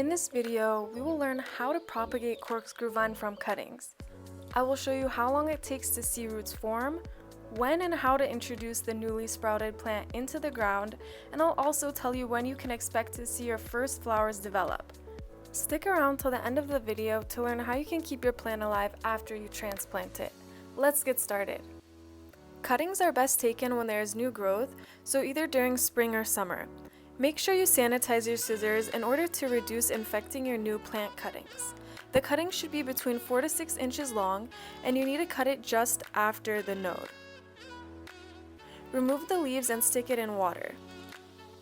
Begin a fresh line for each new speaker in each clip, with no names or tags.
In this video, we will learn how to propagate corkscrew vine from cuttings. I will show you how long it takes to see roots form, when and how to introduce the newly sprouted plant into the ground, and I'll also tell you when you can expect to see your first flowers develop. Stick around till the end of the video to learn how you can keep your plant alive after you transplant it. Let's get started. Cuttings are best taken when there is new growth, so either during spring or summer. Make sure you sanitize your scissors in order to reduce infecting your new plant cuttings. The cutting should be between 4 to 6 inches long, and you need to cut it just after the node. Remove the leaves and stick it in water.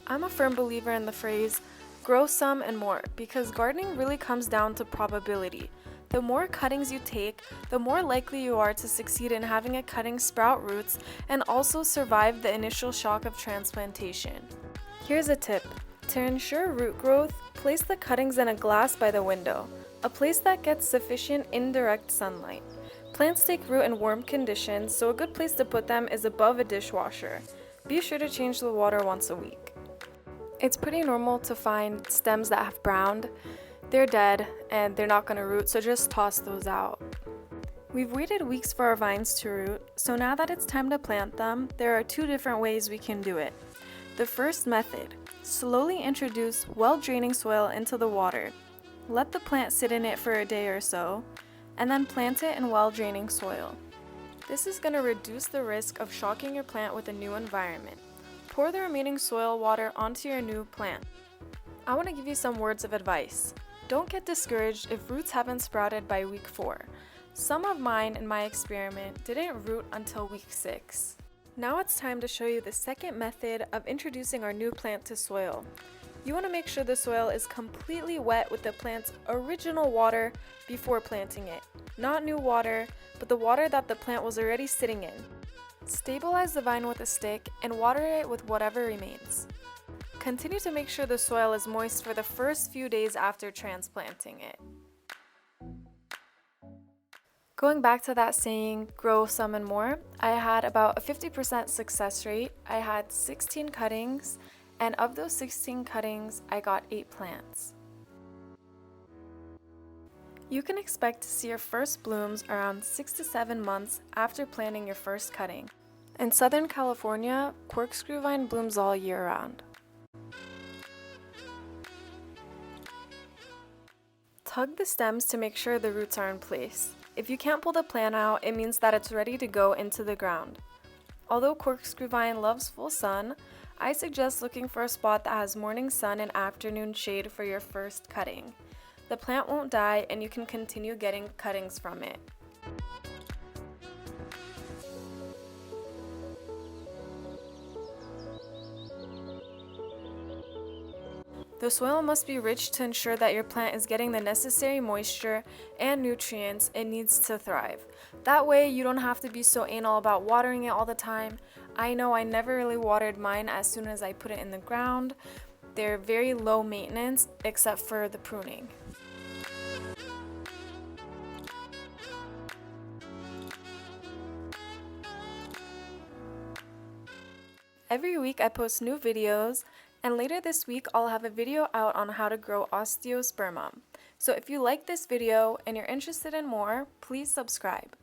I'm a firm believer in the phrase, grow some and more, because gardening really comes down to probability. The more cuttings you take, the more likely you are to succeed in having a cutting sprout roots and also survive the initial shock of transplantation. Here's a tip. To ensure root growth, place the cuttings in a glass by the window, a place that gets sufficient indirect sunlight. Plants take root in warm conditions, so a good place to put them is above a dishwasher. Be sure to change the water once a week. It's pretty normal to find stems that have browned. They're dead and they're not going to root, so just toss those out. We've waited weeks for our vines to root, so now that it's time to plant them, there are 2 different ways we can do it. The first method, slowly introduce well-draining soil into the water. Let the plant sit in it for a day or so, and then plant it in well-draining soil. This is going to reduce the risk of shocking your plant with a new environment. Pour the remaining soil water onto your new plant. I want to give you some words of advice. Don't get discouraged if roots haven't sprouted by week 4. Some of mine in my experiment didn't root until week 6. Now it's time to show you the second method of introducing our new plant to soil. You want to make sure the soil is completely wet with the plant's original water before planting it. Not new water, but the water that the plant was already sitting in. Stabilize the vine with a stick and water it with whatever remains. Continue to make sure the soil is moist for the first few days after transplanting it. Going back to that saying, grow some and more, I had about a 50% success rate. I had 16 cuttings, and of those 16 cuttings, I got 8 plants. You can expect to see your first blooms around 6 to 7 months after planting your first cutting. In Southern California, corkscrew vine blooms all year round. Tug the stems to make sure the roots are in place. If you can't pull the plant out, it means that it's ready to go into the ground. Although corkscrew vine loves full sun, I suggest looking for a spot that has morning sun and afternoon shade for your first cutting. The plant won't die and you can continue getting cuttings from it. The soil must be rich to ensure that your plant is getting the necessary moisture and nutrients it needs to thrive. That way you don't have to be so anal about watering it all the time. I know I never really watered mine as soon as I put it in the ground. They're very low maintenance except for the pruning. Every week I post new videos, and later this week I'll have a video out on how to grow osteospermum. So if you like this video and you're interested in more, please subscribe.